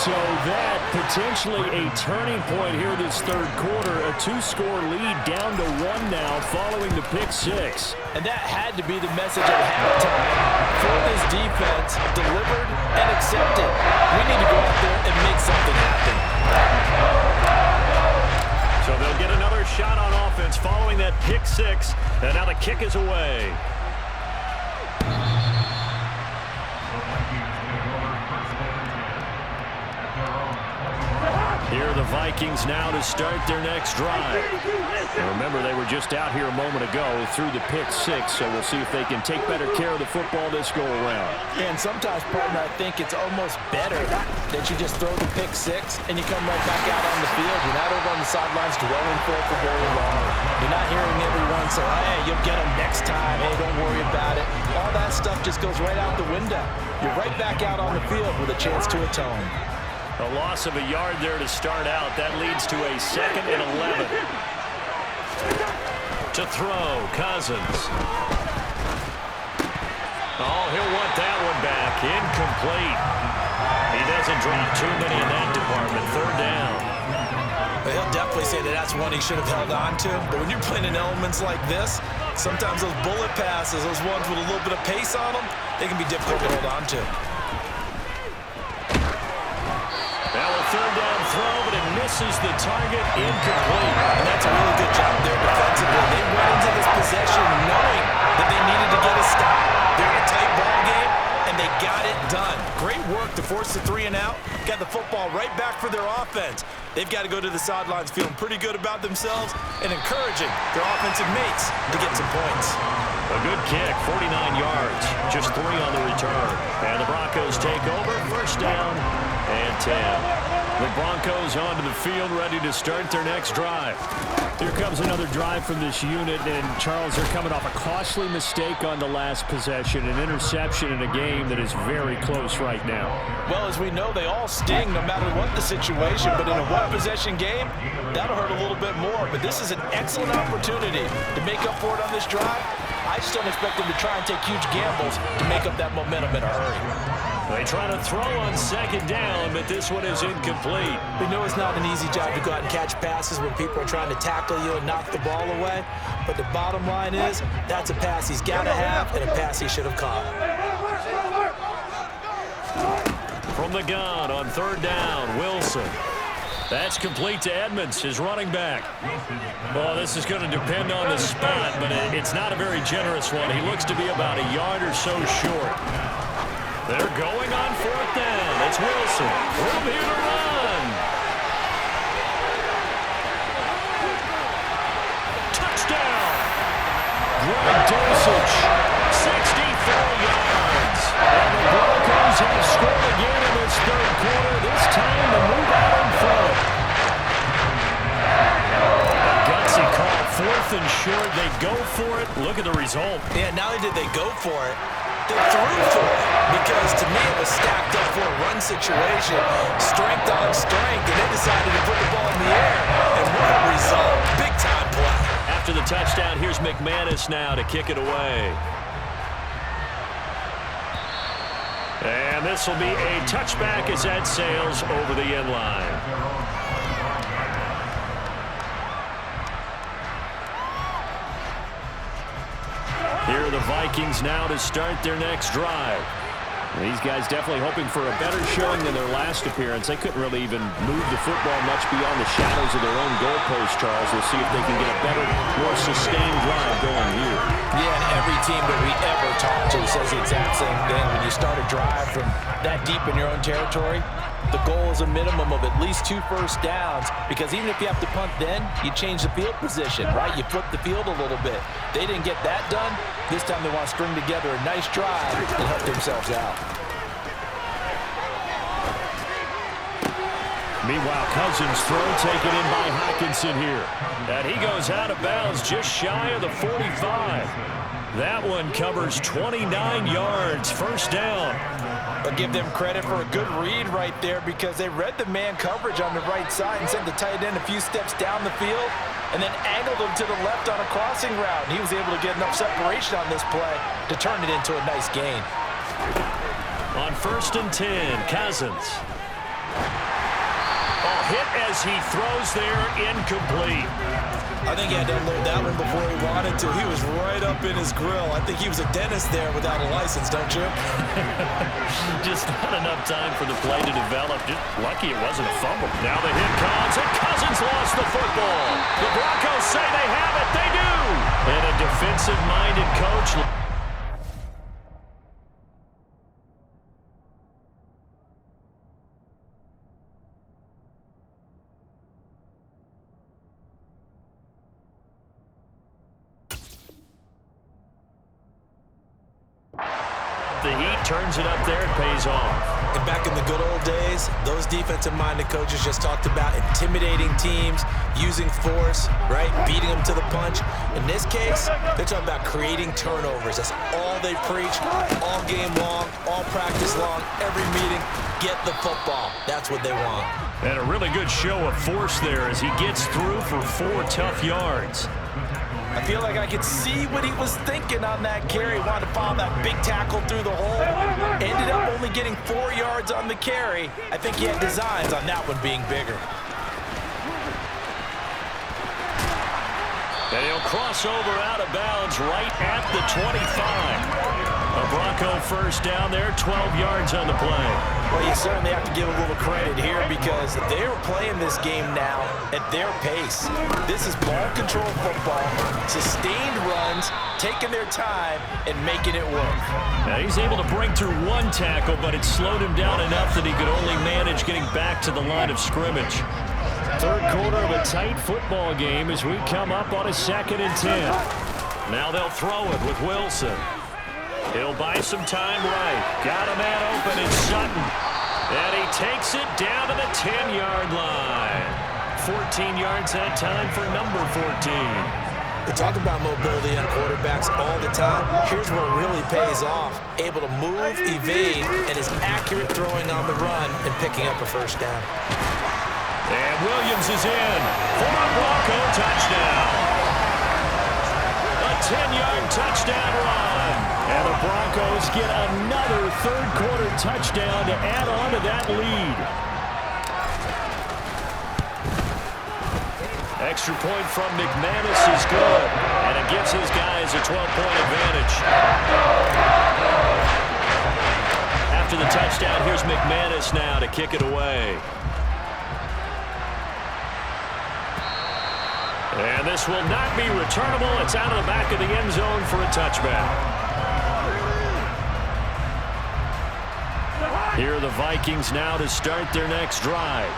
So that potentially a turning point here this third quarter. A two-score lead down to 1 now following the pick six. And that had to be the message at halftime for this defense, delivered and accepted. We need to go out there and make something happen. So they'll get another shot on offense following that pick six. And now the kick is away. Here are the Vikings now to start their next drive. And remember, they were just out here a moment ago through the pick six, so we'll see if they can take better care of the football this go around. And sometimes, partner, I think it's almost better that you just throw the pick six and you come right back out on the field. You're not over on the sidelines dwelling for it for very long. You're not hearing everyone say, hey, you'll get them next time. Hey, don't worry about it. All that stuff just goes right out the window. You're right back out on the field with a chance to atone. A loss of a yard there to start out. That leads to a 2nd and 11. To throw, Cousins. Oh, he'll want that one back. Incomplete. He doesn't drop too many in that department. 3rd down. But he'll definitely say that that's one he should have held on to. But when you're playing in elements like this, sometimes those bullet passes, those ones with a little bit of pace on them, they can be difficult to hold on to. Now a 3rd down throw, but it misses the target. Incomplete. And that's a really good job there defensively. They went into this possession knowing that they needed to get a stop. They're in a tight ball game, and they got it done. Great work to force the 3 and out. Got the football right back for their offense. They've got to go to the sidelines feeling pretty good about themselves and encouraging their offensive mates to get some points. A good kick, 49 yards, just 3 on the return. And the Broncos take over, 1st down and 10. The Broncos onto the field, ready to start their next drive. Here comes another drive from this unit, and Charles, they're coming off a costly mistake on the last possession, an interception in a game that is very close right now. Well, as we know, they all sting no matter what the situation, but in a one-possession game, that'll hurt a little bit more. But this is an excellent opportunity to make up for it on this drive. I just don't expect them to try and take huge gambles to make up that momentum in a hurry. They try to throw on 2nd down, but this one is incomplete. We know it's not an easy job to go out and catch passes when people are trying to tackle you and knock the ball away. But the bottom line is, that's a pass he's got to have and a pass he should have caught. From the gun on 3rd down, Wilson. That's complete to Edmonds, his running back. Well, this is going to depend on the spot, but it's not a very generous one. He looks to be about a yard or so short. They're going on 4th down. It's Wilson. Room here to run. Touchdown. Greg Dulcich, 64 yards. And the Broncos have scored again in this 3rd quarter. This time to move out in front. A gutsy call, 4th and short. They go for it. Look at the result. Yeah, not only did they go for it, they threw for it, because to me it was stacked up for a run situation, strength on strength, and they decided to put the ball in the air, and what a result. Big time play. After the touchdown, here's McManus now to kick it away. And this will be a touchback as that sails over the end line. Here are the Vikings now to start their next drive. These guys definitely hoping for a better showing than their last appearance. They couldn't really even move the football much beyond the shadows of their own goalpost, Charles. We'll see if they can get a better, more sustained drive going here. Yeah, and every team that we ever talk to says the exact same thing. When you start a drive from that deep in your own territory, the goal is a minimum of at least 2 first downs, because even if you have to punt then, you change the field position, right? You flip the field a little bit. They didn't get that done. This time they want to string together a nice drive and help themselves out. Meanwhile, Cousins' throw taken in by Hockenson here. And he goes out of bounds just shy of the 45. That one covers 29 yards, 1st down. I'll give them credit for a good read right there, because they read the man coverage on the right side and sent the tight end a few steps down the field and then angled him to the left on a crossing route. And he was able to get enough separation on this play to turn it into a nice gain. On 1st and 10, Cousins. Oh, hit as he throws there, incomplete. I think he had to unload that one before he wanted to. He was right up in his grill. I think he was a dentist there without a license, don't you? Just not enough time for the play to develop. Just lucky it wasn't a fumble. Now the hit comes, and Cousins lost the football. The Broncos say they have it. They do. And a defensive-minded coach. The Heat turns it up there and pays off. And back in the good old days, those defensive-minded coaches just talked about intimidating teams, using force, right, beating them to the punch. In this case, they're talking about creating turnovers. That's all they preach, all game long, all practice long, every meeting. Get the football. That's what they want. And a really good show of force there as he gets through for 4 tough yards. I feel like I could see what he was thinking on that carry. Wanted to follow that big tackle through the hole. Ended up only getting 4 yards on the carry. I think he had designs on that one being bigger. And he'll cross over out of bounds right at the 25. A Bronco first down there, 12 yards on the play. Well, you certainly have to give a little credit here because they were playing this game now at their pace. This is ball control football, sustained runs, taking their time, and making it work. Now he's able to break through 1 tackle, but it slowed him down enough that he could only manage getting back to the line of scrimmage. Third quarter of a tight football game as we come up on a 2nd and 10. Now they'll throw it with Wilson. He'll buy some time right. Got a man open in Sutton. And he takes it down to the 10-yard line. 14 yards that time for number 14. We talk about mobility on quarterbacks all the time. Here's where it really pays off. Able to move, evade, and is accurate throwing on the run and picking up a first down. And Williams is in for a Bronco touchdown. A 10-yard touchdown run. And the Broncos get another third-quarter touchdown to add on to that lead. Extra point from McManus is good, and it gives his guys a 12-point advantage. After the touchdown, here's McManus now to kick it away. And this will not be returnable. It's out of the back of the end zone for a touchback. Here are the Vikings now to start their next drive.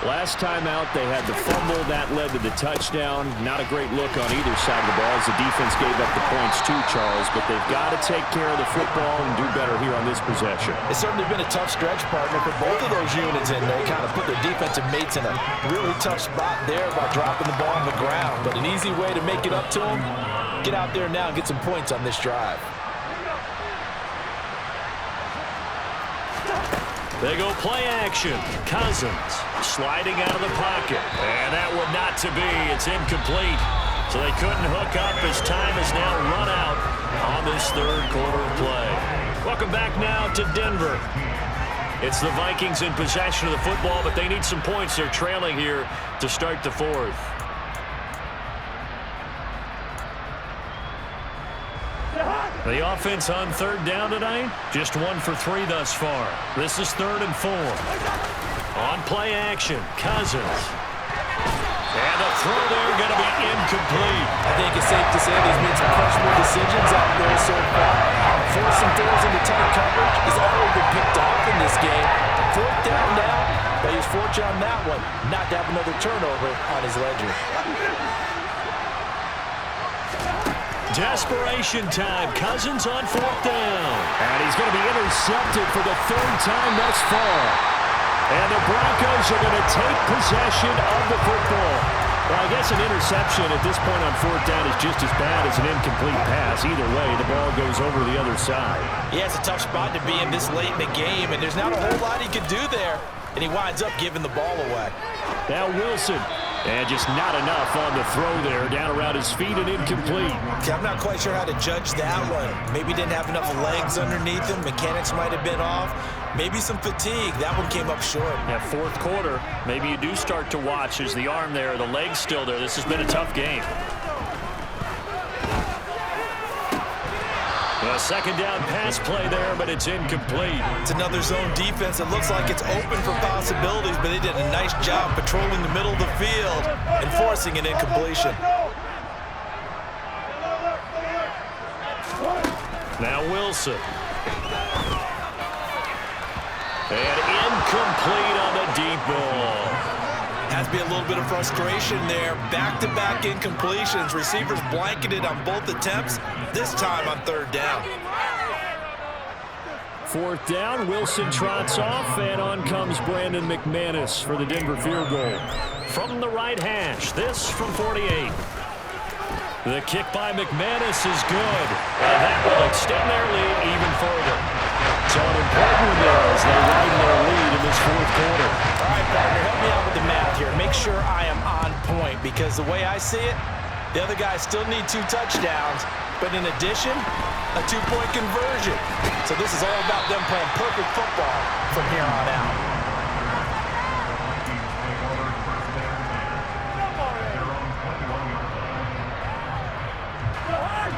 Last time out, they had the fumble. That led to the touchdown. Not a great look on either side of the ball as the defense gave up the points too, Charles. But they've got to take care of the football and do better here on this possession. It's certainly been a tough stretch, partner, for both of those units, and they kind of put their defensive mates in a really tough spot there by dropping the ball on the ground. But an easy way to make it up to them, get out there now and get some points on this drive. They go play action. Cousins sliding out of the pocket. And that one not to be. It's incomplete. So they couldn't hook up as time has now run out on this third quarter of play. Welcome back now to Denver. It's the Vikings in possession of the football, but they need some points. They're trailing here to start the fourth. The offense on third down tonight, just 1 for 3 thus far. This is 3rd and 4. On play action, Cousins. And the throw there going to be incomplete. I think it's safe to say he's made some questionable decisions out there so far. Forcing throws into tight coverage. He's already been picked off in this game. 4th down now, but he's fortunate on that one not to have another turnover on his ledger. Desperation time. Cousins on 4th down. And he's going to be intercepted for the 3rd time thus far. And the Broncos are going to take possession of the football. Well, I guess an interception at this point on 4th down is just as bad as an incomplete pass. Either way, the ball goes over the other side. Yeah, it's a tough spot to be in this late in the game, and there's not a whole lot he could do there. And he winds up giving the ball away. Now Wilson. And just not enough on the throw there. Down around his feet and incomplete. Okay, I'm not quite sure how to judge that one. Maybe didn't have enough legs underneath him. Mechanics might have been off. Maybe some fatigue. That one came up short. Yeah, fourth quarter, maybe you do start to watch. Is the arm there, the leg's still there. This has been a tough game. A second down pass play there, but it's incomplete. It's another zone defense. It looks like it's open for possibilities, but they did a nice job patrolling the middle of the field and forcing an incompletion. Now Wilson. And incomplete on the deep ball. Has to be a little bit of frustration there. Back-to-back incompletions. Receivers blanketed on both attempts, this time on third down. Fourth down, Wilson trots off, and on comes Brandon McManus for the Denver field goal. From the right hash, this from 48. The kick by McManus is good, and that will extend their lead even further. So an important one there as they widen their lead in this fourth quarter. All right, partner, help me out with the math here. Make sure I am on point, because the way I see it, the other guys still need 2 touchdowns, but in addition, a 2-point conversion. So this is all about them playing perfect football from here on out.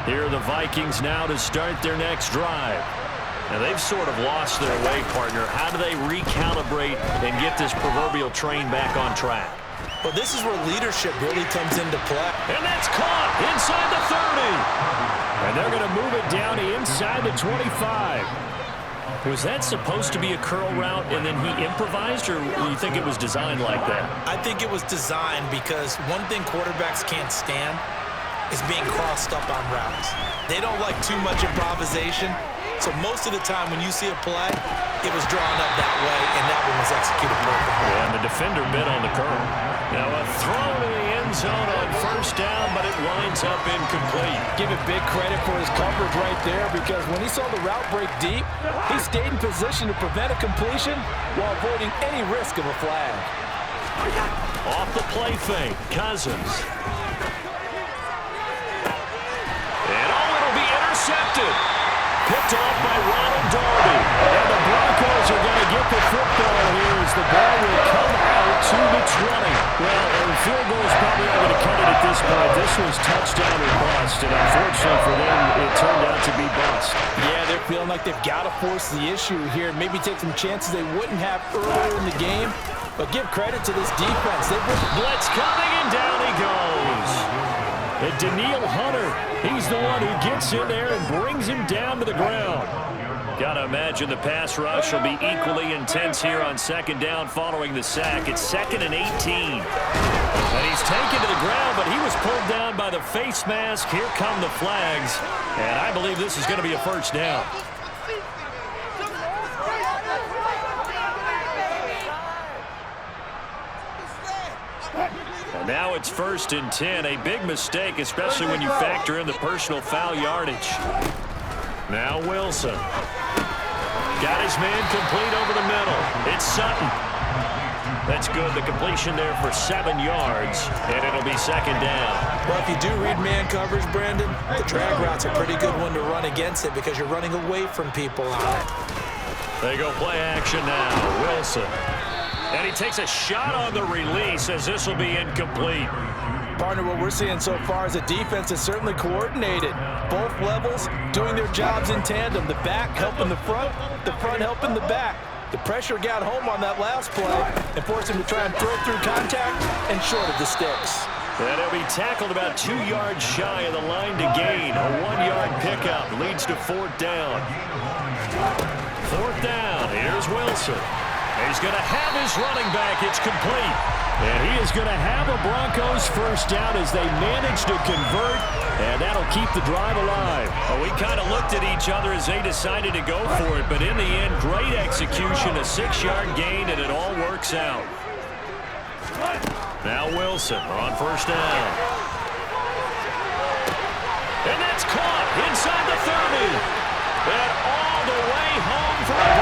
Here are the Vikings now to start their next drive. Now, they've sort of lost their way, partner. How do they recalibrate and get this proverbial train back on track? Well, this is where leadership really comes into play. And that's caught inside the 30. And they're going to move it down inside the 25. Was that supposed to be a curl route and then he improvised, or do you think it was designed like that? I think it was designed because one thing quarterbacks can't stand is being crossed up on routes. They don't like too much improvisation. So most of the time when you see a play, it was drawn up that way, and that one was executed perfectly. Yeah, and the defender bit on the curl. Now a throw to the end zone on first down, but it winds up incomplete. Give it big credit for his coverage right there, because when he saw the route break deep, he stayed in position to prevent a completion while avoiding any risk of a flag. Off the play fake, Cousins. And it'll be intercepted. Picked off by Ronald Darby. And the Broncos are going to get the football here as the ball will come out to the 20. Well, and field goal is probably not going to cut it at this point. This was touchdown or bust, and unfortunately for them, it turned out to be bust. Yeah, they're feeling like they've got to force the issue here. Maybe take some chances they wouldn't have earlier in the game. But give credit to this defense. Blitz coming, and down he goes. And Daniil Hunter, he's the one who gets in there and brings him down to the ground. Got to imagine the pass rush will be equally intense here on second down following the sack. It's 2nd and 18. And he's taken to the ground, but he was pulled down by the face mask. Here come the flags. And I believe this is going to be a first down. And now it's 1st and 10. A big mistake, especially when you factor in the personal foul yardage. Now Wilson. Got his man complete over the middle. It's Sutton. That's good. The completion there for 7 yards, and it'll be 2nd down. Well, if you do read man coverage, Brandon, the drag route's a pretty good one to run against it because you're running away from people on it. They go play action now. Wilson. And he takes a shot on the release as this will be incomplete. Partner, what we're seeing so far is a defense that's certainly coordinated. Both levels doing their jobs in tandem. The back helping the front helping the back. The pressure got home on that last play and forced him to try and throw through contact and short of the sticks. And he'll be tackled about 2 yards shy of the line to gain. A 1-yard pickup leads to 4th down. 4th down. Here's Wilson. He's going to have his running back. It's complete. And he is going to have a Broncos first down as they manage to convert, and that'll keep the drive alive. Well, we kind of looked at each other as they decided to go for it, but in the end, great execution, a 6-yard gain, and it all works out. Now Wilson on first down. And that's caught inside the 30. And all the way home for a